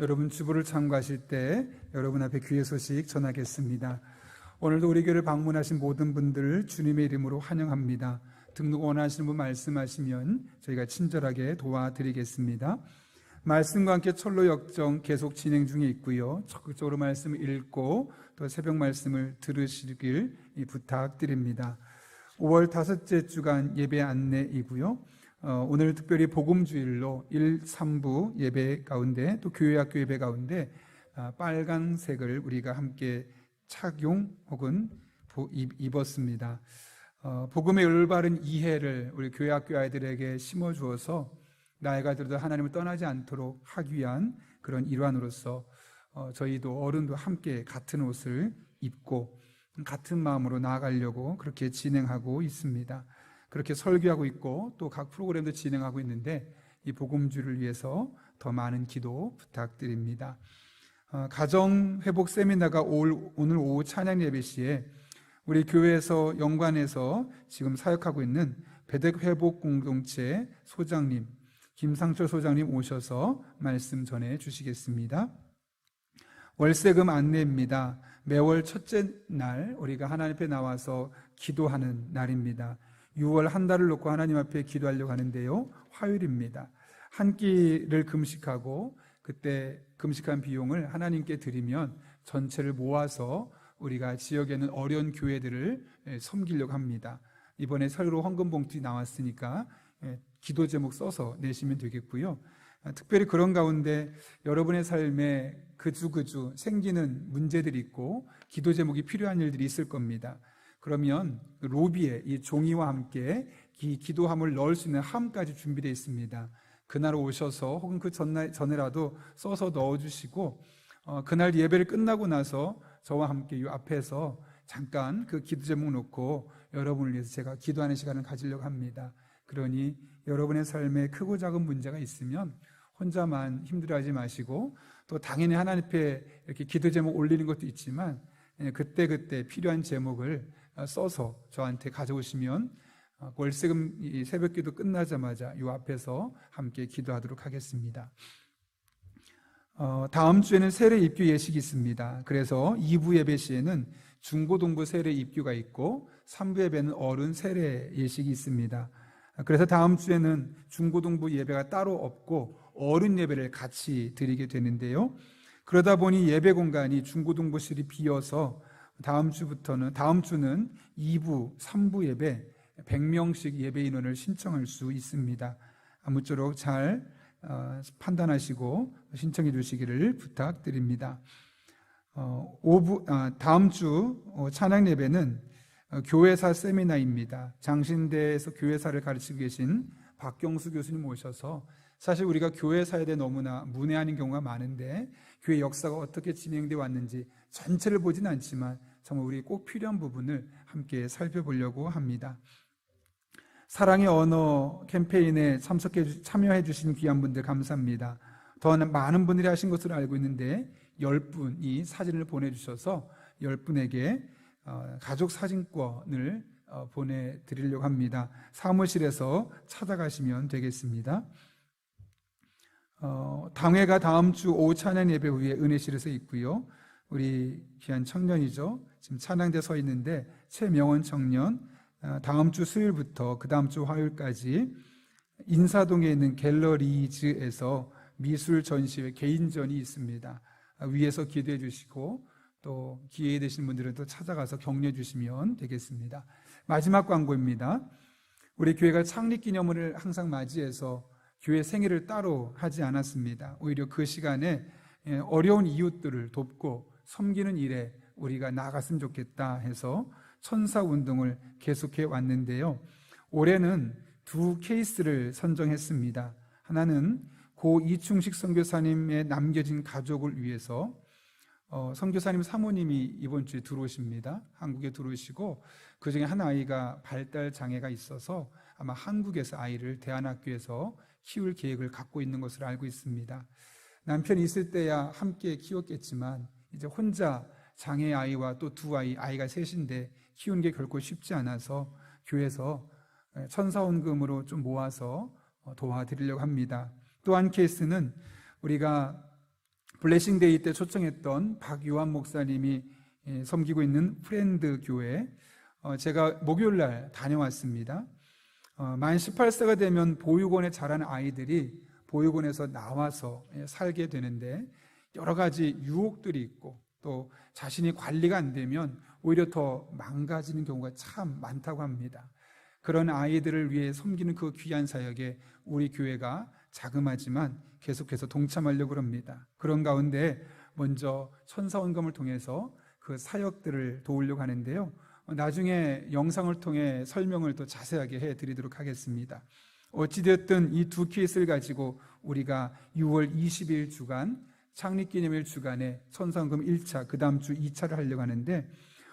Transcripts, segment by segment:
여러분 주보를 참고하실 때 여러분 앞에 귀의 소식 전하겠습니다. 오늘도 우리 교회를 방문하신 모든 분들을 주님의 이름으로 환영합니다. 등록 원하시는 분 말씀하시면 저희가 친절하게 도와드리겠습니다. 말씀과 함께 철로 역정 계속 진행 중에 있고요. 적극적으로 말씀을 읽고 또 새벽 말씀을 들으시길 부탁드립니다. 5월 5째 주간 예배 안내이고요. 오늘 특별히 복음주일로 1, 3부 예배 가운데 또 교회학교 예배 가운데 빨간색을 우리가 함께 착용 혹은 입었습니다. 복음의 올바른 이해를 우리 교회학교 아이들에게 심어주어서 나이가 들어도 하나님을 떠나지 않도록 하기 위한 그런 일환으로서 저희도 어른도 함께 같은 옷을 입고 같은 마음으로 나아가려고 그렇게 진행하고 있습니다. 그렇게 설교하고 있고 또 각 프로그램도 진행하고 있는데 이 복음주를 위해서 더 많은 기도 부탁드립니다. 가정회복 세미나가 오늘 오후 찬양 예배 시에 우리 교회에서 연관해서 지금 사역하고 있는 배덕회복 공동체 소장님 김상철 소장님 오셔서 말씀 전해 주시겠습니다. 월세금 안내입니다. 매월 첫째 날 우리가 하나님 앞에 나와서 기도하는 날입니다. 6월 한 달을 놓고 하나님 앞에 기도하려고 하는데요. 화요일입니다. 한 끼를 금식하고 그때 금식한 비용을 하나님께 드리면 전체를 모아서 우리가 지역에 있는 어려운 교회들을 섬기려고 합니다. 이번에 새로 헌금 봉투 나왔으니까 기도 제목 써서 내시면 되겠고요. 특별히 그런 가운데 여러분의 삶에 그주 생기는 문제들이 있고 기도 제목이 필요한 일들이 있을 겁니다. 그러면 로비에 이 종이와 함께 이 기도함을 넣을 수 있는 함까지 준비되어 있습니다. 그날 오셔서 혹은 그 전에라도 써서 넣어주시고 그날 예배를 끝나고 나서 저와 함께 이 앞에서 잠깐 그 기도 제목 놓고 여러분을 위해서 제가 기도하는 시간을 가지려고 합니다. 그러니 여러분의 삶에 크고 작은 문제가 있으면 혼자만 힘들어하지 마시고 또 당연히 하나님 앞에 이렇게 기도 제목 올리는 것도 있지만 그때 필요한 제목을 써서 저한테 가져오시면 월세금 새벽기도 끝나자마자 이 앞에서 함께 기도하도록 하겠습니다. 다음 주에는 세례 입교 예식이 있습니다. 그래서 2부 예배 시에는 중고등부 세례 입교가 있고 3부 예배는 어른 세례 예식이 있습니다. 그래서 다음 주에는 중고등부 예배가 따로 없고 어른 예배를 같이 드리게 되는데요. 그러다 보니 예배 공간이 중고등부실이 비어서 다음 주는 2부, 3부 예배 100명씩 예배 인원을 신청할 수 있습니다. 아무쪼록 잘 판단하시고 신청해 주시기를 부탁드립니다. 다음 주 찬양 예배는 교회사 세미나입니다. 장신대에서 교회사를 가르치고 계신 박경수 교수님 오셔서 사실 우리가 교회사에 대해 너무나 문외한인 경우가 많은데 교회 역사가 어떻게 진행되어 왔는지 전체를 보진 않지만 정말 우리 꼭 필요한 부분을 함께 살펴보려고 합니다. 사랑의 언어 캠페인에 참여해 주신 귀한 분들 감사합니다. 더 많은 분들이 하신 것으로 알고 있는데 10분이 사진을 보내주셔서 10분에게 가족 사진권을 보내드리려고 합니다. 사무실에서 찾아가시면 되겠습니다. 당회가 다음 주 오후 찬양 예배 후에 은혜실에서 있고요. 우리 귀한 청년이죠. 지금 찬양대 서 있는데 최명원 청년 다음 주 수요일부터 그 다음 주 화요일까지 인사동에 있는 갤러리즈에서 미술 전시회 개인전이 있습니다. 위에서 기도해 주시고 또 기회 되신 분들은 또 찾아가서 격려해 주시면 되겠습니다. 마지막 광고입니다. 우리 교회가 창립 기념일을 항상 맞이해서 교회 생일을 따로 하지 않았습니다. 오히려 그 시간에 어려운 이웃들을 돕고 섬기는 일에 우리가 나아갔으면 좋겠다 해서 천사운동을 계속해 왔는데요. 올해는 두 케이스를 선정했습니다. 하나는 고 이충식 선교사님의 남겨진 가족을 위해서 선교사님 사모님이 이번 주에 들어오십니다. 한국에 들어오시고 그중에 한 아이가 발달 장애가 있어서 아마 한국에서 아이를 대안학교에서 키울 계획을 갖고 있는 것으로 알고 있습니다. 남편이 있을 때야 함께 키웠겠지만 이제 혼자 장애 아이와 또 두 아이가 셋인데 키우는 게 결코 쉽지 않아서 교회에서 천사원금으로 좀 모아서 도와드리려고 합니다. 또 한 케이스는 우리가 블레싱데이 때 초청했던 박유한 목사님이 섬기고 있는 프렌드 교회, 제가 목요일 날 다녀왔습니다. 만 18세가 되면 보육원에 자라는 아이들이 보육원에서 나와서 살게 되는데 여러 가지 유혹들이 있고 또 자신이 관리가 안 되면 오히려 더 망가지는 경우가 참 많다고 합니다. 그런 아이들을 위해 섬기는 그 귀한 사역에 우리 교회가 자그마지만 계속해서 동참하려고 합니다. 그런 가운데 먼저 천사원금을 통해서 그 사역들을 도우려고 하는데요, 나중에 영상을 통해 설명을 더 자세하게 해드리도록 하겠습니다. 어찌되었든 이 두 케이스를 가지고 우리가 6월 20일 주간 창립기념일 주간에 천사원금 1차, 그 다음 주 2차를 하려고 하는데,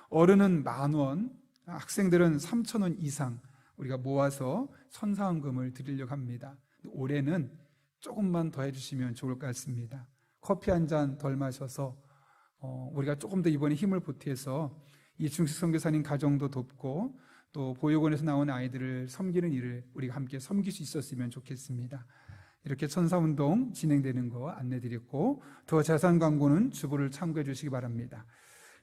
어른은 10,000원, 학생들은 3,000원 이상 우리가 모아서 천사원금을 드리려고 합니다. 올해는 조금만 더 해주시면 좋을 것 같습니다. 커피 한 잔 덜 마셔서 우리가 조금 더 이번에 힘을 보태서 이 중식 선교사님 가정도 돕고 또 보육원에서 나온 아이들을 섬기는 일을 우리가 함께 섬길 수 있었으면 좋겠습니다. 이렇게 천사운동 진행되는 거 안내드렸고, 더 자세한 광고는 주보를 참고해 주시기 바랍니다.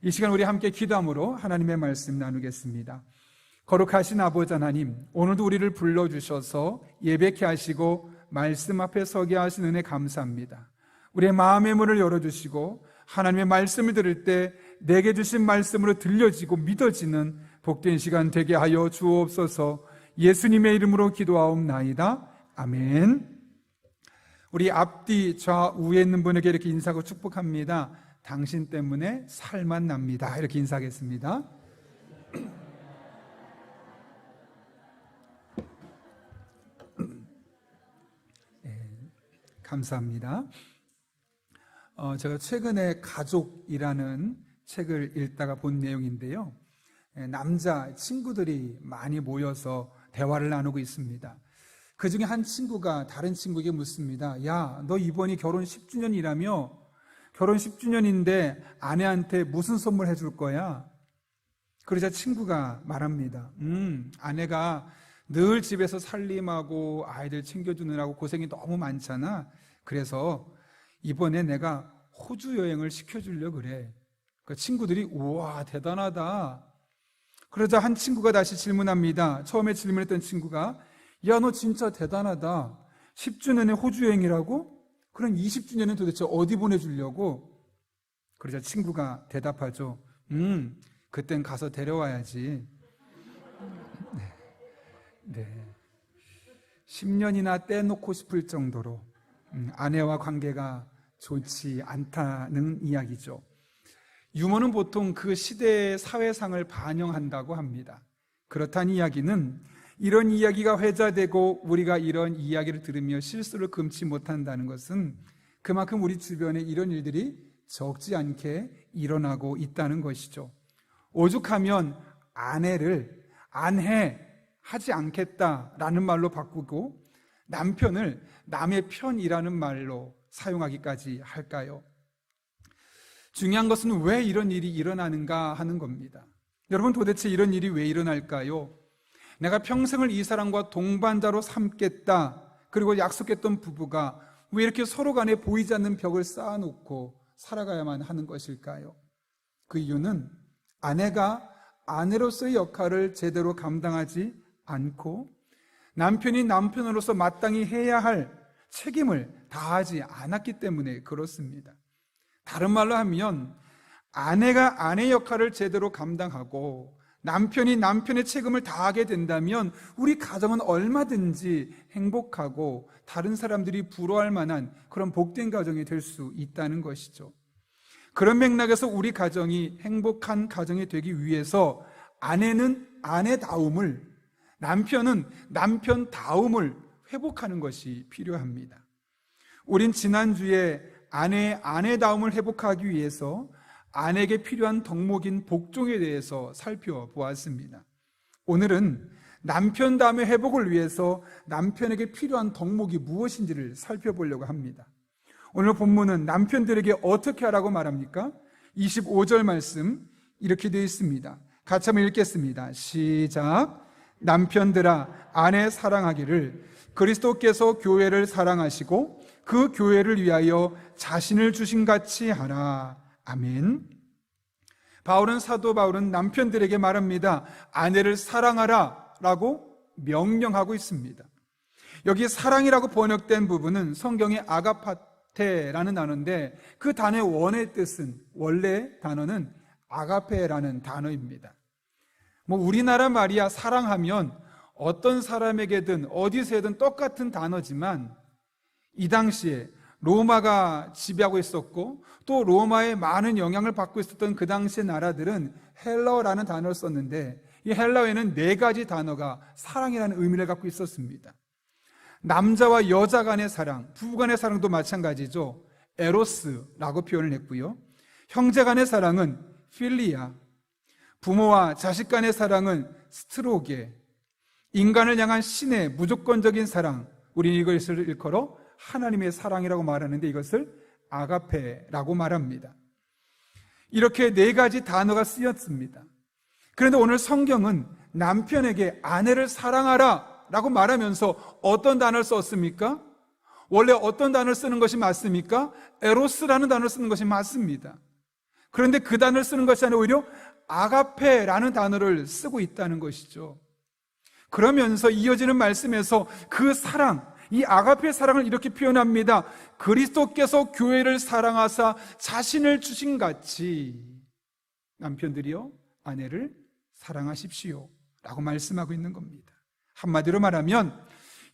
이 시간 우리 함께 기도함으로 하나님의 말씀 나누겠습니다. 거룩하신 아버지 하나님, 오늘도 우리를 불러주셔서 예배케 하시고 말씀 앞에 서게 하신 은혜 감사합니다. 우리의 마음의 문을 열어주시고 하나님의 말씀을 들을 때 내게 주신 말씀으로 들려지고 믿어지는 복된 시간 되게 하여 주옵소서. 예수님의 이름으로 기도하옵나이다. 아멘. 우리 앞뒤 좌우에 있는 분에게 이렇게 인사하고 축복합니다. 당신 때문에 살만 납니다. 이렇게 인사하겠습니다. 감사합니다. 제가 최근에 가족이라는 책을 읽다가 본 내용인데요, 남자 친구들이 많이 모여서 대화를 나누고 있습니다. 그 중에 한 친구가 다른 친구에게 묻습니다. 야, 너 이번이 결혼 10주년이라며? 결혼 10주년인데 아내한테 무슨 선물 해줄 거야? 그러자 친구가 말합니다. 아내가 늘 집에서 살림하고 아이들 챙겨주느라고 고생이 너무 많잖아. 그래서 이번에 내가 호주 여행을 시켜주려고 그래. 그 친구들이 우와 대단하다. 그러자 한 친구가 다시 질문합니다. 처음에 질문했던 친구가, 야, 너 진짜 대단하다. 10주년에 호주 여행이라고? 그럼 20주년은 도대체 어디 보내주려고? 그러자 친구가 대답하죠. 그땐 가서 데려와야지. 네. 10년이나 떼놓고 싶을 정도로 아내와 관계가 좋지 않다는 이야기죠. 유머는 보통 그 시대의 사회상을 반영한다고 합니다. 그렇다는 이야기는 이런 이야기가 회자되고 우리가 이런 이야기를 들으며 실수를 금치 못한다는 것은 그만큼 우리 주변에 이런 일들이 적지 않게 일어나고 있다는 것이죠. 오죽하면 아내를 안해하지 않겠다라는 말로 바꾸고 남편을 남의 편이라는 말로 사용하기까지 할까요? 중요한 것은 왜 이런 일이 일어나는가 하는 겁니다. 여러분, 도대체 이런 일이 왜 일어날까요? 내가 평생을 이 사람과 동반자로 삼겠다, 그리고 약속했던 부부가 왜 이렇게 서로 간에 보이지 않는 벽을 쌓아놓고 살아가야만 하는 것일까요? 그 이유는 아내가 아내로서의 역할을 제대로 감당하지 않고 남편이 남편으로서 마땅히 해야 할 책임을 다하지 않았기 때문에 그렇습니다. 다른 말로 하면 아내가 아내 역할을 제대로 감당하고 남편이 남편의 책임을 다하게 된다면 우리 가정은 얼마든지 행복하고 다른 사람들이 부러워할 만한 그런 복된 가정이 될 수 있다는 것이죠. 그런 맥락에서 우리 가정이 행복한 가정이 되기 위해서 아내는 아내다움을, 남편은 남편다움을 회복하는 것이 필요합니다. 우린 지난주에 아내의 아내다움을 회복하기 위해서 아내에게 필요한 덕목인 복종에 대해서 살펴보았습니다. 오늘은 남편다움의 회복을 위해서 남편에게 필요한 덕목이 무엇인지를 살펴보려고 합니다. 오늘 본문은 남편들에게 어떻게 하라고 말합니까? 25절 말씀 이렇게 되어 있습니다. 같이 한번 읽겠습니다. 시작. 남편들아, 아내 사랑하기를 그리스도께서 교회를 사랑하시고 그 교회를 위하여 자신을 주신 같이 하라. 아멘. 사도 바울은 남편들에게 말합니다. 아내를 사랑하라 라고 명령하고 있습니다. 여기 사랑이라고 번역된 부분은 성경의 아가파테라는 단어인데 그 단어의 원의 뜻은, 원래 단어는 아가페라는 단어입니다. 우리나라 말이야 사랑하면 어떤 사람에게든 어디서든 똑같은 단어지만 이 당시에 로마가 지배하고 있었고 또 로마의 많은 영향을 받고 있었던 그 당시의 나라들은 헬라어라는 단어를 썼는데 이 헬라어에는 4가지 단어가 사랑이라는 의미를 갖고 있었습니다. 남자와 여자 간의 사랑, 부부 간의 사랑도 마찬가지죠. 에로스라고 표현을 했고요. 형제 간의 사랑은 필리아, 부모와 자식 간의 사랑은 스트로게, 인간을 향한 신의 무조건적인 사랑, 우리는 이것을 일컬어 하나님의 사랑이라고 말하는데 이것을 아가페라고 말합니다. 이렇게 4가지 단어가 쓰였습니다. 그런데 오늘 성경은 남편에게 아내를 사랑하라 라고 말하면서 어떤 단어를 썼습니까? 원래 어떤 단어를 쓰는 것이 맞습니까? 에로스라는 단어를 쓰는 것이 맞습니다. 그런데 그 단어를 쓰는 것이 아니라 오히려 아가페라는 단어를 쓰고 있다는 것이죠. 그러면서 이어지는 말씀에서 그 사랑, 이 아가페 사랑을 이렇게 표현합니다. 그리스도께서 교회를 사랑하사 자신을 주신 같이 남편들이여 아내를 사랑하십시오 라고 말씀하고 있는 겁니다. 한마디로 말하면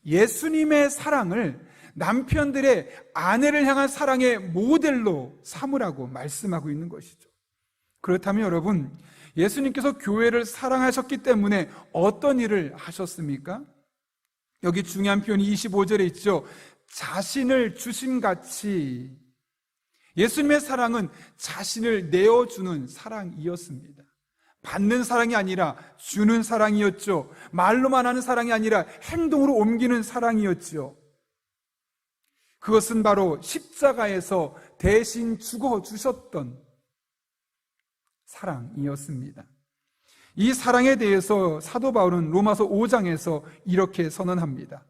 예수님의 사랑을 남편들의 아내를 향한 사랑의 모델로 삼으라고 말씀하고 있는 것이죠. 그렇다면 여러분, 예수님께서 교회를 사랑하셨기 때문에 어떤 일을 하셨습니까? 여기 중요한 표현이 25절에 있죠. 자신을 주심같이. 예수님의 사랑은 자신을 내어주는 사랑이었습니다. 받는 사랑이 아니라 주는 사랑이었죠. 말로만 하는 사랑이 아니라 행동으로 옮기는 사랑이었죠. 그것은 바로 십자가에서 대신 죽어주셨던 사랑이었습니다. 이 사랑에 대해서 사도 바울은 로마서 5장에서 이렇게 선언합니다.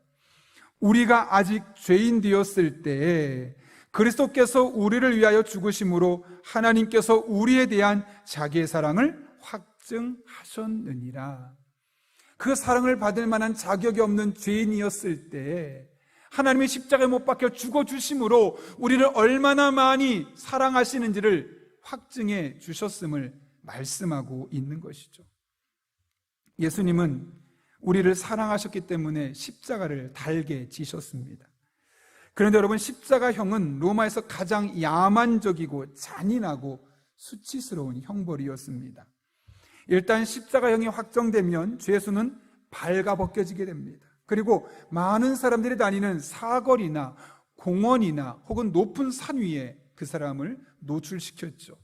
우리가 아직 죄인 되었을 때에 그리스도께서 우리를 위하여 죽으심으로 하나님께서 우리에 대한 자기의 사랑을 확증하셨느니라. 그 사랑을 받을 만한 자격이 없는 죄인이었을 때 하나님의 십자가에 못 박혀 죽어주심으로 우리를 얼마나 많이 사랑하시는지를 확증해 주셨음을 말씀하고 있는 것이죠. 예수님은 우리를 사랑하셨기 때문에 십자가를 달게 지셨습니다. 그런데 여러분, 십자가형은 로마에서 가장 야만적이고 잔인하고 수치스러운 형벌이었습니다. 일단 십자가형이 확정되면 죄수는 발가벗겨지게 됩니다. 그리고 많은 사람들이 다니는 사거리나 공원이나 혹은 높은 산 위에 그 사람을 노출시켰죠.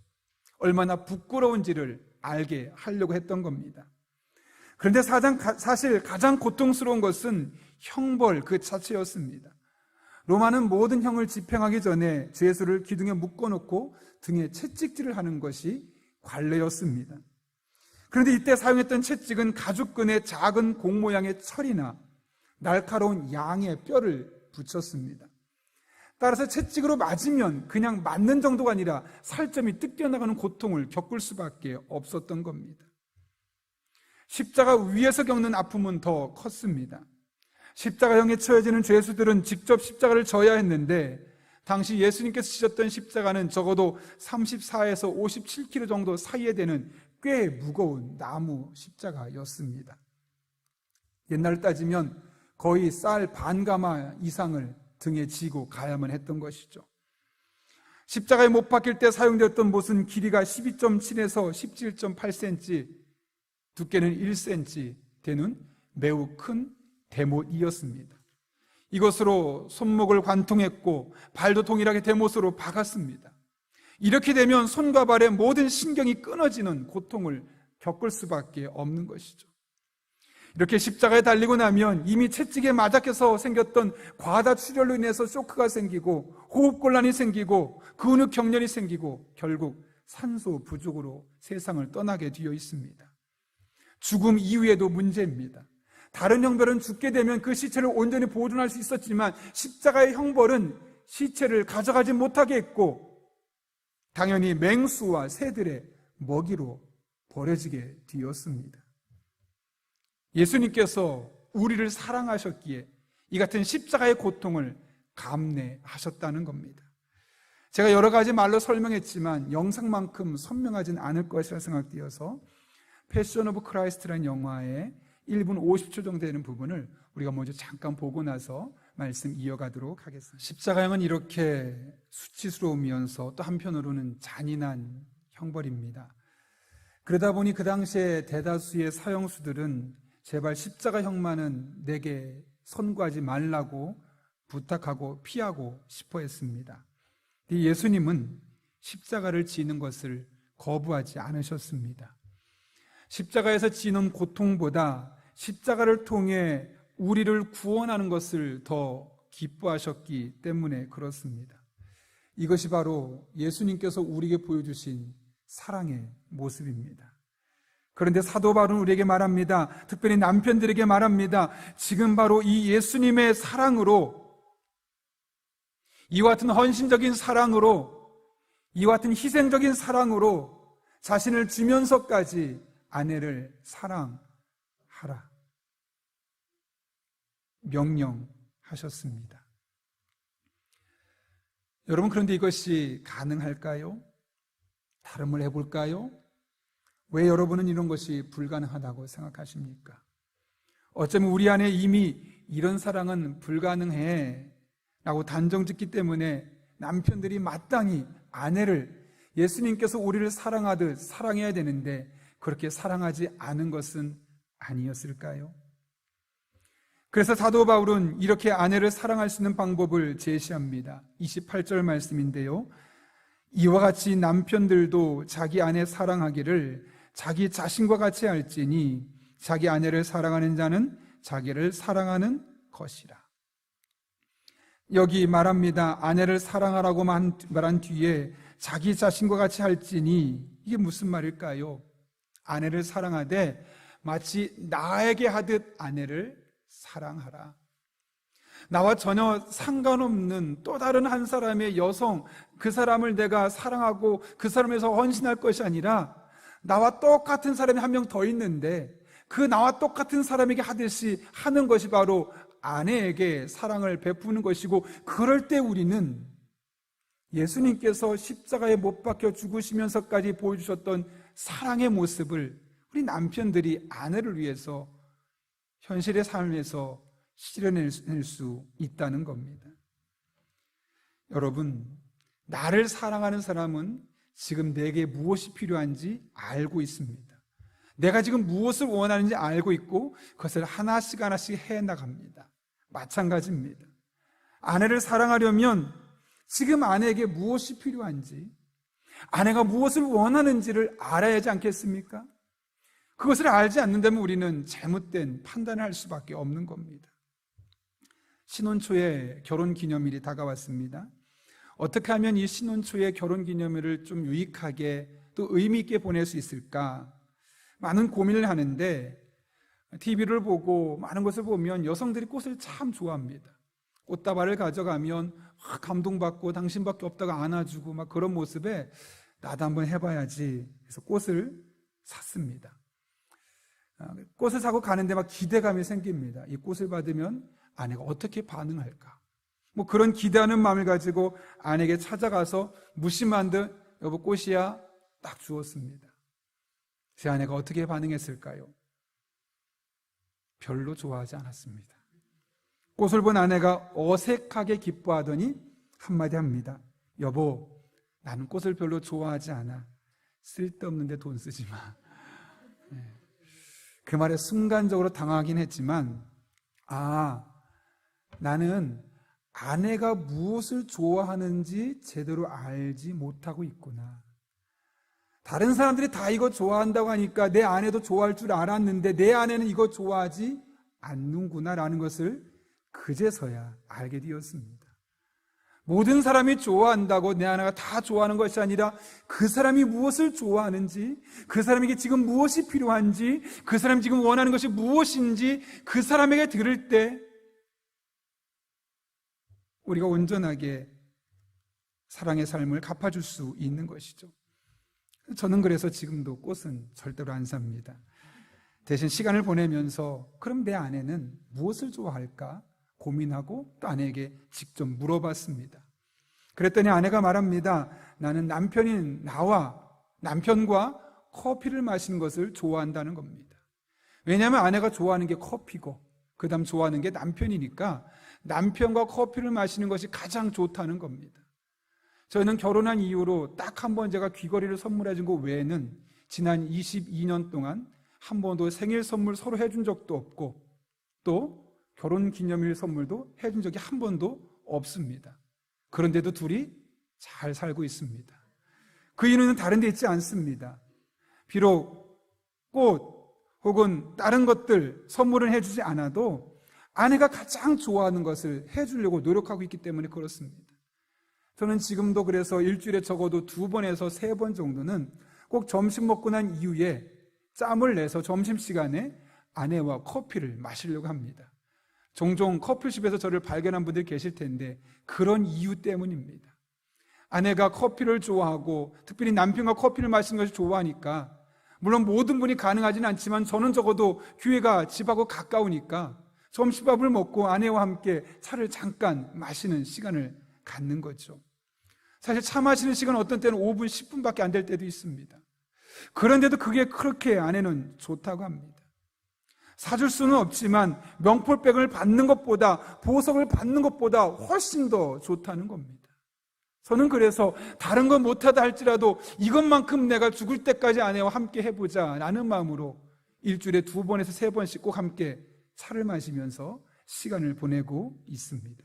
얼마나 부끄러운지를 알게 하려고 했던 겁니다. 그런데 사실 가장 고통스러운 것은 형벌 그 자체였습니다. 로마는 모든 형을 집행하기 전에 죄수를 기둥에 묶어놓고 등에 채찍질을 하는 것이 관례였습니다. 그런데 이때 사용했던 채찍은 가죽끈에 작은 공 모양의 철이나 날카로운 양의 뼈를 붙였습니다. 따라서 채찍으로 맞으면 그냥 맞는 정도가 아니라 살점이 뜯겨나가는 고통을 겪을 수밖에 없었던 겁니다. 십자가 위에서 겪는 아픔은 더 컸습니다. 십자가형에 처해지는 죄수들은 직접 십자가를 져야 했는데 당시 예수님께서 지셨던 십자가는 적어도 34에서 57kg 정도 사이에 되는 꽤 무거운 나무 십자가였습니다. 옛날로 따지면 거의 쌀 반가마 이상을 등에 지고 가야만 했던 것이죠. 십자가에 못 박힐 때 사용되었던 못은 길이가 12.7에서 17.8cm, 두께는 1cm 되는 매우 큰 대못이었습니다. 이것으로 손목을 관통했고 발도 동일하게 대못으로 박았습니다. 이렇게 되면 손과 발의 모든 신경이 끊어지는 고통을 겪을 수밖에 없는 것이죠. 이렇게 십자가에 달리고 나면 이미 채찍에 맞아껴서 생겼던 과다 출혈로 인해서 쇼크가 생기고 호흡곤란이 생기고 근육 경련이 생기고 결국 산소 부족으로 세상을 떠나게 되어 있습니다. 죽음 이후에도 문제입니다. 다른 형벌은 죽게 되면 그 시체를 온전히 보존할 수 있었지만 십자가의 형벌은 시체를 가져가지 못하게 했고 당연히 맹수와 새들의 먹이로 버려지게 되었습니다. 예수님께서 우리를 사랑하셨기에 이 같은 십자가의 고통을 감내하셨다는 겁니다. 제가 여러 가지 말로 설명했지만 영상만큼 선명하진 않을 것이라 생각되어서 패션 오브 크라이스트라는 영화의 1분 50초 정도 되는 부분을 우리가 먼저 잠깐 보고 나서 말씀 이어가도록 하겠습니다. 십자가형은 이렇게 수치스러우면서 또 한편으로는 잔인한 형벌입니다. 그러다 보니 그 당시에 대다수의 사형수들은 제발 십자가형만은 내게 선고하지 말라고 부탁하고 피하고 싶어 했습니다. 예수님은 십자가를 지는 것을 거부하지 않으셨습니다. 십자가에서 지는 고통보다 십자가를 통해 우리를 구원하는 것을 더 기뻐하셨기 때문에 그렇습니다. 이것이 바로 예수님께서 우리에게 보여주신 사랑의 모습입니다. 그런데 사도 바울은 우리에게 말합니다. 특별히 남편들에게 말합니다. 지금 바로 이 예수님의 사랑으로, 이와 같은 헌신적인 사랑으로, 이와 같은 희생적인 사랑으로 자신을 주면서까지 아내를 사랑하라 명령하셨습니다. 여러분, 그런데 이것이 가능할까요? 다름을 해볼까요? 왜 여러분은 이런 것이 불가능하다고 생각하십니까? 어쩌면 우리 안에 이미 이런 사랑은 불가능해 라고 단정짓기 때문에 남편들이 마땅히 아내를 예수님께서 우리를 사랑하듯 사랑해야 되는데 그렇게 사랑하지 않은 것은 아니었을까요? 그래서 사도 바울은 이렇게 아내를 사랑할 수 있는 방법을 제시합니다. 28절 말씀인데요. 이와 같이 남편들도 자기 아내 사랑하기를 자기 자신과 같이 할지니 자기 아내를 사랑하는 자는 자기를 사랑하는 것이라. 여기 말합니다. 아내를 사랑하라고 말한 뒤에 자기 자신과 같이 할지니, 이게 무슨 말일까요? 아내를 사랑하되 마치 나에게 하듯 아내를 사랑하라. 나와 전혀 상관없는 또 다른 한 사람의 여성, 그 사람을 내가 사랑하고 그 사람을 위해서 헌신할 것이 아니라 나와 똑같은 사람이 한 명 더 있는데 그 나와 똑같은 사람에게 하듯이 하는 것이 바로 아내에게 사랑을 베푸는 것이고, 그럴 때 우리는 예수님께서 십자가에 못 박혀 죽으시면서까지 보여주셨던 사랑의 모습을 우리 남편들이 아내를 위해서 현실의 삶에서 실현낼 수 있다는 겁니다. 여러분, 나를 사랑하는 사람은 지금 내게 무엇이 필요한지 알고 있습니다. 내가 지금 무엇을 원하는지 알고 있고 그것을 하나씩 하나씩 해나갑니다. 마찬가지입니다. 아내를 사랑하려면 지금 아내에게 무엇이 필요한지, 아내가 무엇을 원하는지를 알아야 하지 않겠습니까? 그것을 알지 않는다면 우리는 잘못된 판단을 할 수밖에 없는 겁니다. 신혼 초에 결혼 기념일이 다가왔습니다. 어떻게 하면 이 신혼 초에 결혼 기념일을 좀 유익하게 또 의미 있게 보낼 수 있을까? 많은 고민을 하는데 TV를 보고 많은 것을 보면 여성들이 꽃을 참 좋아합니다. 꽃다발을 가져가면 감동받고 당신밖에 없다고 안아주고 막 그런 모습에 나도 한번 해봐야지 해서 꽃을 샀습니다. 꽃을 사고 가는데 막 기대감이 생깁니다. 이 꽃을 받으면 아내가 어떻게 반응할까? 뭐 그런 기대하는 마음을 가지고 아내에게 찾아가서 무심한 듯 여보 꽃이야 딱 주었습니다. 제 아내가 어떻게 반응했을까요? 별로 좋아하지 않았습니다. 꽃을 본 아내가 어색하게 기뻐하더니 한마디 합니다. 여보, 나는 꽃을 별로 좋아하지 않아. 쓸데없는데 돈 쓰지 마. 그 말에 순간적으로 당황하긴 했지만, 나는 아내가 무엇을 좋아하는지 제대로 알지 못하고 있구나. 다른 사람들이 다 이거 좋아한다고 하니까 내 아내도 좋아할 줄 알았는데 내 아내는 이거 좋아하지 않는구나라는 것을 그제서야 알게 되었습니다. 모든 사람이 좋아한다고 내 아내가 다 좋아하는 것이 아니라 그 사람이 무엇을 좋아하는지, 그 사람에게 지금 무엇이 필요한지, 그 사람이 지금 원하는 것이 무엇인지 그 사람에게 들을 때 우리가 온전하게 사랑의 삶을 갚아줄 수 있는 것이죠. 저는 그래서 지금도 꽃은 절대로 안 삽니다. 대신 시간을 보내면서 그럼 내 아내는 무엇을 좋아할까 고민하고 또 아내에게 직접 물어봤습니다. 그랬더니 아내가 말합니다. 나는 남편과 커피를 마시는 것을 좋아한다는 겁니다. 왜냐하면 아내가 좋아하는 게 커피고 그 다음 좋아하는 게 남편이니까 남편과 커피를 마시는 것이 가장 좋다는 겁니다. 저희는 결혼한 이후로 딱 한 번 제가 귀걸이를 선물해 준 것 외에는 지난 22년 동안 한 번도 생일 선물 서로 해준 적도 없고 또 결혼기념일 선물도 해준 적이 한 번도 없습니다. 그런데도 둘이 잘 살고 있습니다. 그 이유는 다른 데 있지 않습니다. 비록 꽃 혹은 다른 것들 선물은 해주지 않아도 아내가 가장 좋아하는 것을 해주려고 노력하고 있기 때문에 그렇습니다. 저는 지금도 그래서 일주일에 적어도 2번에서 3번 정도는 꼭 점심 먹고 난 이후에 짬을 내서 점심시간에 아내와 커피를 마시려고 합니다. 종종 커피숍에서 저를 발견한 분들이 계실 텐데 그런 이유 때문입니다. 아내가 커피를 좋아하고 특별히 남편과 커피를 마시는 것을 좋아하니까 물론 모든 분이 가능하지는 않지만 저는 적어도 교회가 집하고 가까우니까 점심밥을 먹고 아내와 함께 차를 잠깐 마시는 시간을 갖는 거죠. 사실 차 마시는 시간은 어떤 때는 5분, 10분밖에 안 될 때도 있습니다. 그런데도 그게 그렇게 아내는 좋다고 합니다. 사줄 수는 없지만 명품백을 받는 것보다 보석을 받는 것보다 훨씬 더 좋다는 겁니다. 저는 그래서 다른 건 못하다 할지라도 이것만큼 내가 죽을 때까지 아내와 함께 해보자 라는 마음으로 일주일에 2번에서 3번씩 꼭 함께 차를 마시면서 시간을 보내고 있습니다.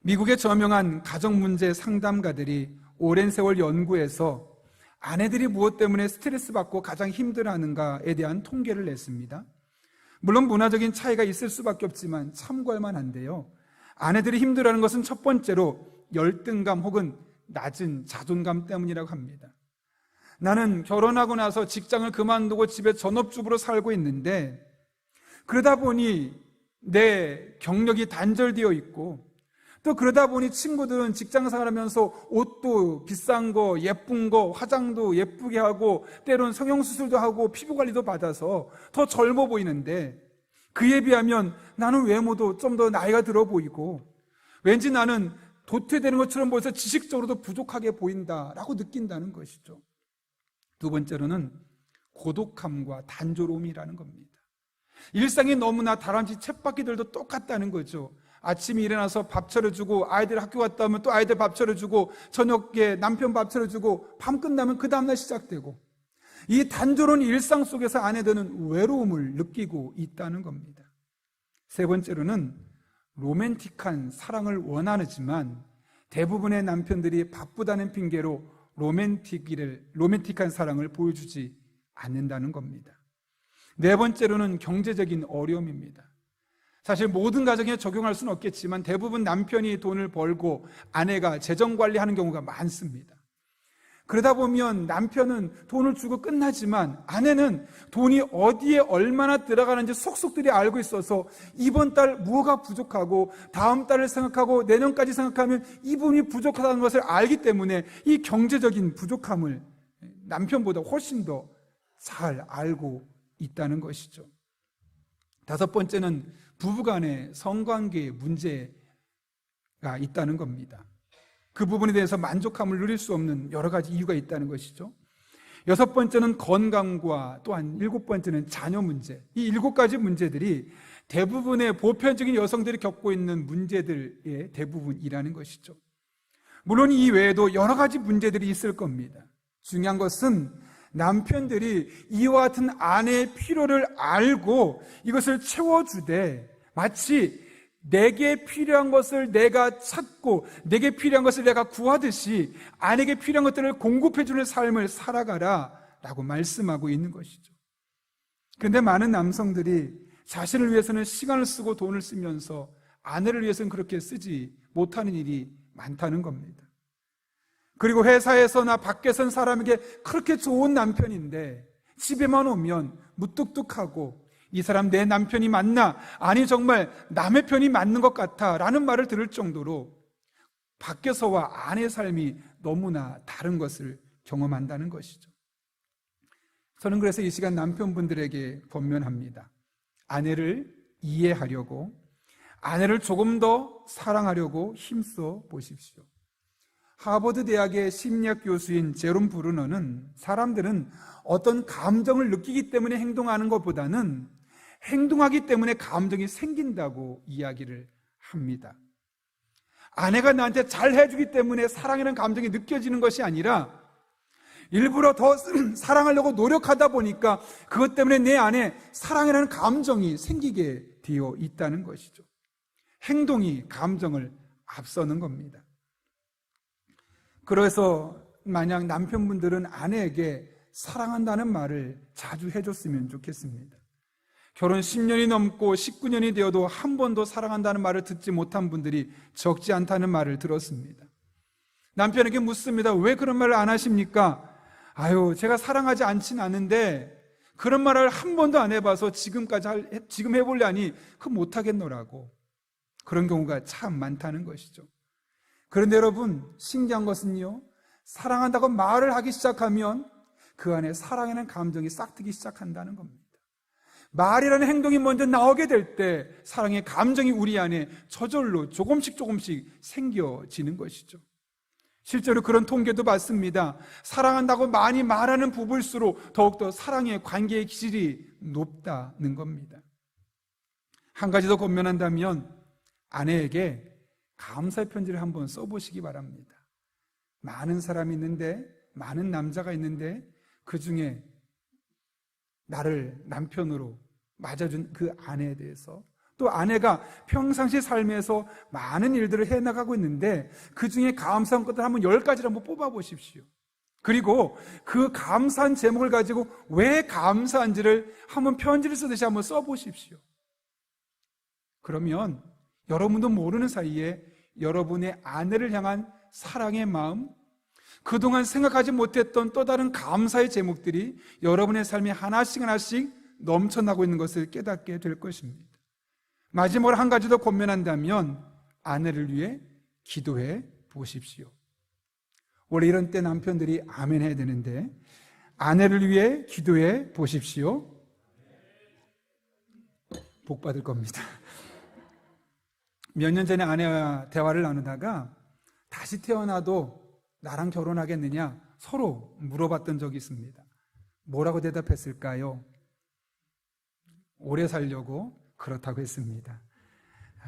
미국의 저명한 가정문제 상담가들이 오랜 세월 연구해서 아내들이 무엇 때문에 스트레스 받고 가장 힘들어하는가에 대한 통계를 냈습니다. 물론 문화적인 차이가 있을 수밖에 없지만 참고할 만한데요. 아내들이 힘들어하는 것은 첫 번째로 열등감 혹은 낮은 자존감 때문이라고 합니다. 나는 결혼하고 나서 직장을 그만두고 집에 전업주부로 살고 있는데 그러다 보니 내 경력이 단절되어 있고 또 그러다 보니 친구들은 직장 생활하면서 옷도 비싼 거, 예쁜 거, 화장도 예쁘게 하고 때론 성형수술도 하고 피부관리도 받아서 더 젊어 보이는데 그에 비하면 나는 외모도 좀 더 나이가 들어 보이고 왠지 나는 도태되는 것처럼 보여서 지식적으로도 부족하게 보인다라고 느낀다는 것이죠. 두 번째로는 고독함과 단조로움이라는 겁니다. 일상이 너무나 다람쥐 쳇바퀴들도 똑같다는 거죠. 아침에 일어나서 밥 차려주고 아이들 학교 갔다 오면 또 아이들 밥 차려주고 저녁에 남편 밥 차려주고 밤 끝나면 그 다음날 시작되고 이 단조로운 일상 속에서 아내들은 외로움을 느끼고 있다는 겁니다. 세 번째로는 로맨틱한 사랑을 원하지만 대부분의 남편들이 바쁘다는 핑계로 로맨틱한 사랑을 보여주지 않는다는 겁니다. 네 번째로는 경제적인 어려움입니다. 사실 모든 가정에 적용할 수는 없겠지만 대부분 남편이 돈을 벌고 아내가 재정관리하는 경우가 많습니다. 그러다 보면 남편은 돈을 주고 끝나지만 아내는 돈이 어디에 얼마나 들어가는지 속속들이 알고 있어서 이번 달 뭐가 부족하고 다음 달을 생각하고 내년까지 생각하면 이분이 부족하다는 것을 알기 때문에 이 경제적인 부족함을 남편보다 훨씬 더 잘 알고 있다는 것이죠. 다섯 번째는 부부간의 성관계에 문제가 있다는 겁니다. 그 부분에 대해서 만족함을 누릴 수 없는 여러 가지 이유가 있다는 것이죠. 여섯 번째는 건강과 또한 일곱 번째는 자녀 문제. 이 7가지 문제들이 대부분의 보편적인 여성들이 겪고 있는 문제들의 대부분이라는 것이죠. 물론 이 외에도 여러 가지 문제들이 있을 겁니다. 중요한 것은 남편들이 이와 같은 아내의 필요를 알고 이것을 채워주되 마치 내게 필요한 것을 내가 찾고 내게 필요한 것을 내가 구하듯이 아내에게 필요한 것들을 공급해주는 삶을 살아가라 라고 말씀하고 있는 것이죠. 그런데 많은 남성들이 자신을 위해서는 시간을 쓰고 돈을 쓰면서 아내를 위해서는 그렇게 쓰지 못하는 일이 많다는 겁니다. 그리고 회사에서나 밖에선 사람에게 그렇게 좋은 남편인데 집에만 오면 무뚝뚝하고 이 사람 내 남편이 맞나? 아니 정말 남의 편이 맞는 것 같아 라는 말을 들을 정도로 밖에서와 안의 삶이 너무나 다른 것을 경험한다는 것이죠. 저는 그래서 이 시간 남편분들에게 권면합니다. 아내를 이해하려고, 아내를 조금 더 사랑하려고 힘써 보십시오. 하버드 대학의 심리학 교수인 제롬 브루너는 사람들은 어떤 감정을 느끼기 때문에 행동하는 것보다는 행동하기 때문에 감정이 생긴다고 이야기를 합니다. 아내가 나한테 잘 해주기 때문에 사랑이라는 감정이 느껴지는 것이 아니라 일부러 더 사랑하려고 노력하다 보니까 그것 때문에 내 안에 사랑이라는 감정이 생기게 되어 있다는 것이죠. 행동이 감정을 앞서는 겁니다. 그래서 만약 남편분들은 아내에게 사랑한다는 말을 자주 해줬으면 좋겠습니다. 결혼 10년이 넘고 19년이 되어도 한 번도 사랑한다는 말을 듣지 못한 분들이 적지 않다는 말을 들었습니다. 남편에게 묻습니다. 왜 그런 말을 안 하십니까? 아유, 제가 사랑하지 않진 않은데 그런 말을 한 번도 안 해봐서 지금 해보려니 그 못하겠노라고. 그런 경우가 참 많다는 것이죠. 그런데 여러분, 신기한 것은요, 사랑한다고 말을 하기 시작하면 그 안에 사랑이라는 감정이 싹트기 시작한다는 겁니다. 말이라는 행동이 먼저 나오게 될 때 사랑의 감정이 우리 안에 저절로 조금씩 생겨지는 것이죠. 실제로 그런 통계도 봤습니다. 사랑한다고 많이 말하는 부부일수록 더욱더 사랑의 관계의 기질이 높다는 겁니다. 한 가지 더 권면한다면 아내에게 감사의 편지를 한번 써보시기 바랍니다. 많은 사람이 있는데, 많은 남자가 있는데 그 중에 나를 남편으로 맞아준 그 아내에 대해서, 또 아내가 평상시 삶에서 많은 일들을 해나가고 있는데 그 중에 감사한 것들 한번 10가지를 한번 뽑아보십시오. 그리고 그 감사한 제목을 가지고 왜 감사한지를 한번 편지를 쓰듯이 한번 써보십시오. 그러면 여러분도 모르는 사이에 여러분의 아내를 향한 사랑의 마음, 그동안 생각하지 못했던 또 다른 감사의 제목들이 여러분의 삶에 하나씩 넘쳐나고 있는 것을 깨닫게 될 것입니다. 마지막으로 한 가지 더 권면한다면 아내를 위해 기도해 보십시오. 원래 이런 때 남편들이 아멘 해야 되는데 아내를 위해 기도해 보십시오. 복 받을 겁니다. 몇 년 전에 아내와 대화를 나누다가 다시 태어나도 나랑 결혼하겠느냐 서로 물어봤던 적이 있습니다. 뭐라고 대답했을까요? 오래 살려고 그렇다고 했습니다.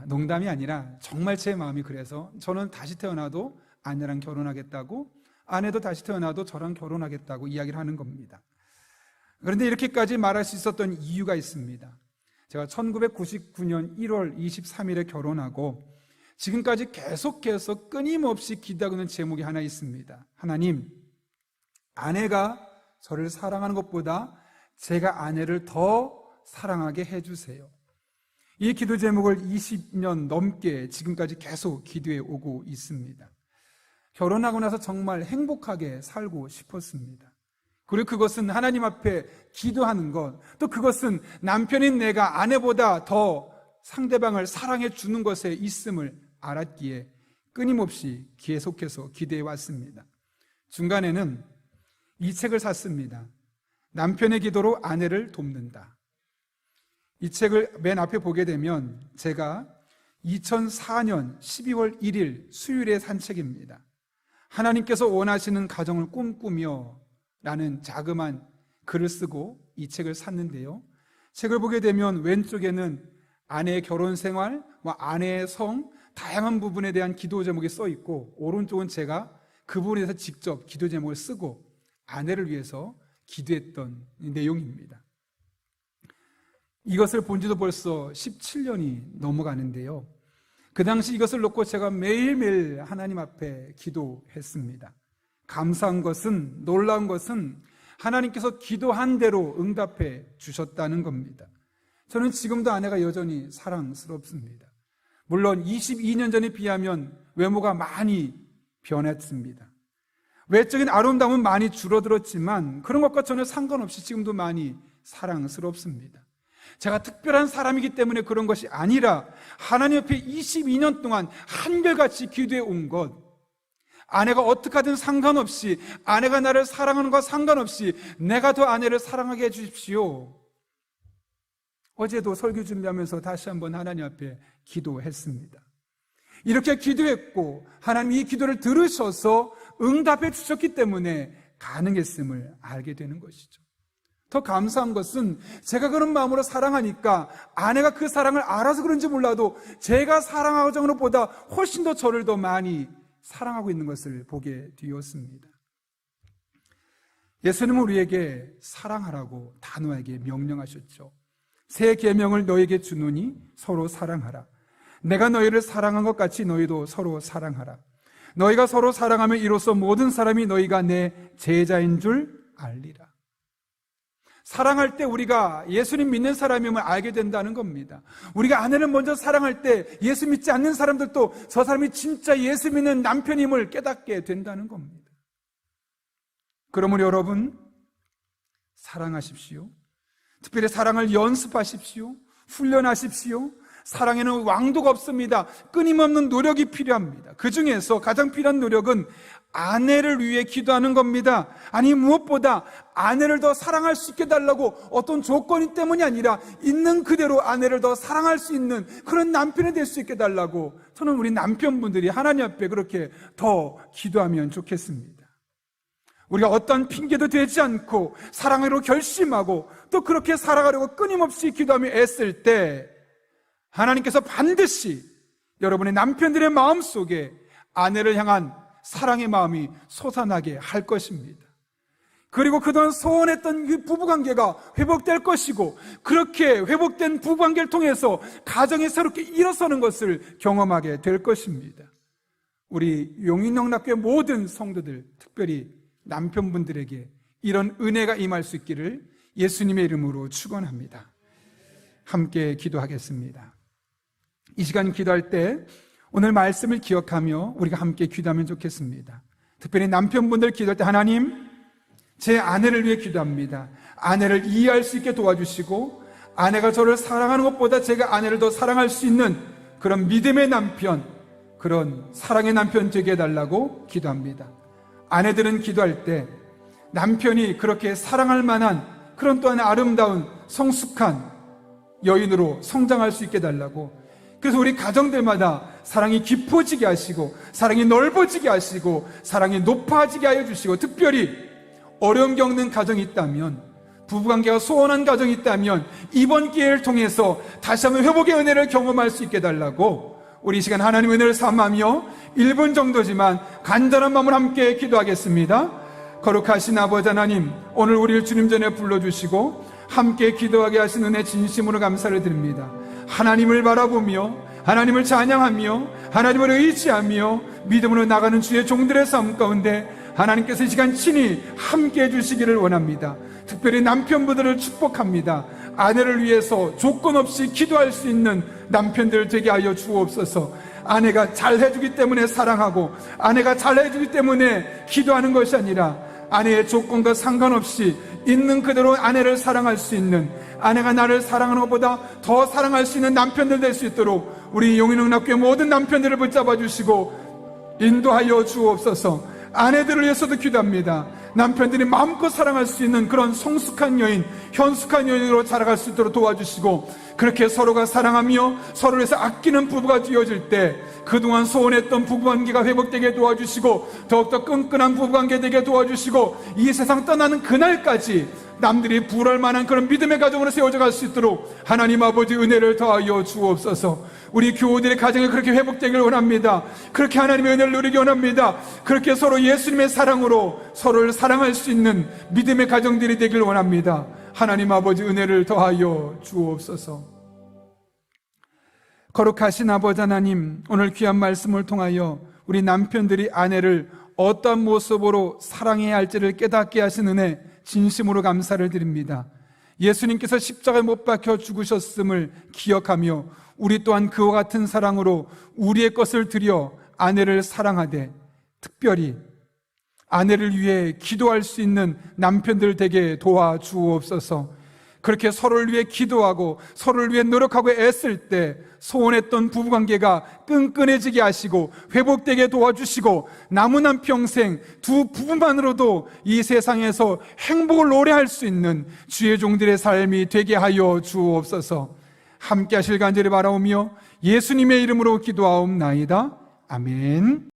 농담이 아니라 정말 제 마음이 그래서 저는 다시 태어나도 아내랑 결혼하겠다고, 아내도 다시 태어나도 저랑 결혼하겠다고 이야기를 하는 겁니다. 그런데 이렇게까지 말할 수 있었던 이유가 있습니다. 제가 1999년 1월 23일에 결혼하고 지금까지 계속해서 끊임없이 기도하고 있는 제목이 하나 있습니다. 하나님, 아내가 저를 사랑하는 것보다 제가 아내를 더 사랑하게 해주세요. 이 기도 제목을 20년 넘게 지금까지 계속 기도해 오고 있습니다. 결혼하고 나서 정말 행복하게 살고 싶었습니다. 그리고 그것은 하나님 앞에 기도하는 것, 또 그것은 남편인 내가 아내보다 더 상대방을 사랑해 주는 것에 있음을 알았기에 끊임없이 계속해서 기도해 왔습니다. 중간에는 이 책을 샀습니다. 남편의 기도로 아내를 돕는다. 이 책을 맨 앞에 보게 되면 제가 2004년 12월 1일 수요일에 산 책입니다. 하나님께서 원하시는 가정을 꿈꾸며 라는 자그마한 글을 쓰고 이 책을 샀는데요. 책을 보게 되면 왼쪽에는 아내의 결혼 생활, 아내의 성, 다양한 부분에 대한 기도 제목이 써 있고, 오른쪽은 제가 그 부분에 대해서 직접 기도 제목을 쓰고 아내를 위해서 기도했던 내용입니다. 이것을 본 지도 벌써 17년이 넘어가는데요. 그 당시 이것을 놓고 제가 매일매일 하나님 앞에 기도했습니다. 감사한 것은, 놀라운 것은 하나님께서 기도한 대로 응답해 주셨다는 겁니다. 저는 지금도 아내가 여전히 사랑스럽습니다. 물론 22년 전에 비하면 외모가 많이 변했습니다. 외적인 아름다움은 많이 줄어들었지만 그런 것과 전혀 상관없이 지금도 많이 사랑스럽습니다. 제가 특별한 사람이기 때문에 그런 것이 아니라 하나님 옆에 22년 동안 한결같이 기도해 온 것, 아내가 어떻게 하든 상관없이, 아내가 나를 사랑하는 것과 상관없이 내가 더 아내를 사랑하게 해주십시오. 어제도 설교 준비하면서 다시 한번 하나님 앞에 기도했습니다. 이렇게 기도했고 하나님 이 기도를 들으셔서 응답해 주셨기 때문에 가능했음을 알게 되는 것이죠. 더 감사한 것은 제가 그런 마음으로 사랑하니까 아내가 그 사랑을 알아서 그런지 몰라도 제가 사랑하는 것보다 훨씬 더 저를 더 많이 사랑하고 있는 것을 보게 되었습니다. 예수님은 우리에게 사랑하라고 단호하게 명령하셨죠. 새 계명을 너에게 주노니 서로 사랑하라. 내가 너희를 사랑한 것 같이 너희도 서로 사랑하라. 너희가 서로 사랑하면 이로써 모든 사람이 너희가 내 제자인 줄 알리라. 사랑할 때 우리가 예수님 믿는 사람임을 알게 된다는 겁니다. 우리가 아내를 먼저 사랑할 때 예수 믿지 않는 사람들도 저 사람이 진짜 예수 믿는 남편임을 깨닫게 된다는 겁니다. 그러므로 여러분, 사랑하십시오. 특별히 사랑을 연습하십시오. 훈련하십시오. 사랑에는 왕도가 없습니다. 끊임없는 노력이 필요합니다. 그 중에서 가장 필요한 노력은 아내를 위해 기도하는 겁니다. 아니 무엇보다 아내를 더 사랑할 수 있게 해달라고 어떤 조건이 때문이 아니라 있는 그대로 아내를 더 사랑할 수 있는 그런 남편이 될 수 있게 해달라고 저는 우리 남편분들이 하나님 앞에 그렇게 더 기도하면 좋겠습니다. 우리가 어떤 핑계도 되지 않고 사랑으로 결심하고 또 그렇게 살아가려고 끊임없이 기도하며 애쓸 때 하나님께서 반드시 여러분의 남편들의 마음속에 아내를 향한 사랑의 마음이 솟아나게 할 것입니다. 그리고 그동안 소원했던 그 부부관계가 회복될 것이고 그렇게 회복된 부부관계를 통해서 가정이 새롭게 일어서는 것을 경험하게 될 것입니다. 우리 용인영락교회 모든 성도들, 특별히 남편분들에게 이런 은혜가 임할 수 있기를 예수님의 이름으로 축원합니다. 함께 기도하겠습니다. 이 시간 기도할 때 오늘 말씀을 기억하며 우리가 함께 기도하면 좋겠습니다. 특별히 남편분들 기도할 때 하나님, 제 아내를 위해 기도합니다. 아내를 이해할 수 있게 도와주시고 아내가 저를 사랑하는 것보다 제가 아내를 더 사랑할 수 있는 그런 믿음의 남편, 그런 사랑의 남편 되게 해달라고 기도합니다. 아내들은 기도할 때 남편이 그렇게 사랑할 만한 그런 또한 아름다운 성숙한 여인으로 성장할 수 있게 해달라고, 그래서 우리 가정들마다 사랑이 깊어지게 하시고 사랑이 넓어지게 하시고 사랑이 높아지게 하여 주시고, 특별히 어려움 겪는 가정이 있다면, 부부관계가 소원한 가정이 있다면 이번 기회를 통해서 다시 한번 회복의 은혜를 경험할 수 있게 해달라고 우리 이 시간 하나님의 은혜를 삼으며 1분 정도지만 간절한 마음으로 함께 기도하겠습니다. 거룩하신 아버지 하나님, 오늘 우리를 주님 전에 불러주시고 함께 기도하게 하신 은혜 진심으로 감사를 드립니다. 하나님을 바라보며 하나님을 찬양하며 하나님을 의지하며 믿음으로 나가는 주의 종들의 삶 가운데 하나님께서 이 시간 친히 함께 해주시기를 원합니다. 특별히 남편분들을 축복합니다. 아내를 위해서 조건 없이 기도할 수 있는 남편들 되게 하여 주옵소서. 아내가 잘해주기 때문에 사랑하고 아내가 잘해주기 때문에 기도하는 것이 아니라 아내의 조건과 상관없이 있는 그대로 아내를 사랑할 수 있는, 아내가 나를 사랑하는 것보다 더 사랑할 수 있는 남편들 될 수 있도록 우리 용인응답교회 모든 남편들을 붙잡아 주시고 인도하여 주옵소서. 아내들을 위해서도 기도합니다. 남편들이 마음껏 사랑할 수 있는 그런 성숙한 여인, 현숙한 여인으로 자라갈 수 있도록 도와주시고, 그렇게 서로가 사랑하며 서로를 위해서 아끼는 부부가 되어질 때 그동안 소원했던 부부관계가 회복되게 도와주시고 더욱더 끈끈한 부부관계 되게 도와주시고 이 세상 떠나는 그날까지 남들이 부러울 만한 그런 믿음의 가정으로 세워져 갈 수 있도록 하나님 아버지 은혜를 더하여 주옵소서. 우리 교우들의 가정이 그렇게 회복되길 원합니다. 그렇게 하나님의 은혜를 누리기 원합니다. 그렇게 서로 예수님의 사랑으로 서로를 사랑할 수 있는 믿음의 가정들이 되길 원합니다. 하나님 아버지 은혜를 더하여 주옵소서. 거룩하신 아버지 하나님, 오늘 귀한 말씀을 통하여 우리 남편들이 아내를 어떤 모습으로 사랑해야 할지를 깨닫게 하신 은혜 진심으로 감사를 드립니다. 예수님께서 십자가에 못 박혀 죽으셨음을 기억하며 우리 또한 그와 같은 사랑으로 우리의 것을 드려 아내를 사랑하되, 특별히 아내를 위해 기도할 수 있는 남편들 되게 도와주옵소서. 그렇게 서로를 위해 기도하고 서로를 위해 노력하고 애쓸 때 소원했던 부부관계가 끈끈해지게 하시고 회복되게 도와주시고 남은 한 평생 두 부부만으로도 이 세상에서 행복을 노래할 수 있는 주의 종들의 삶이 되게 하여 주옵소서. 함께 하실 간절히 바라오며 예수님의 이름으로 기도하옵나이다. 아멘.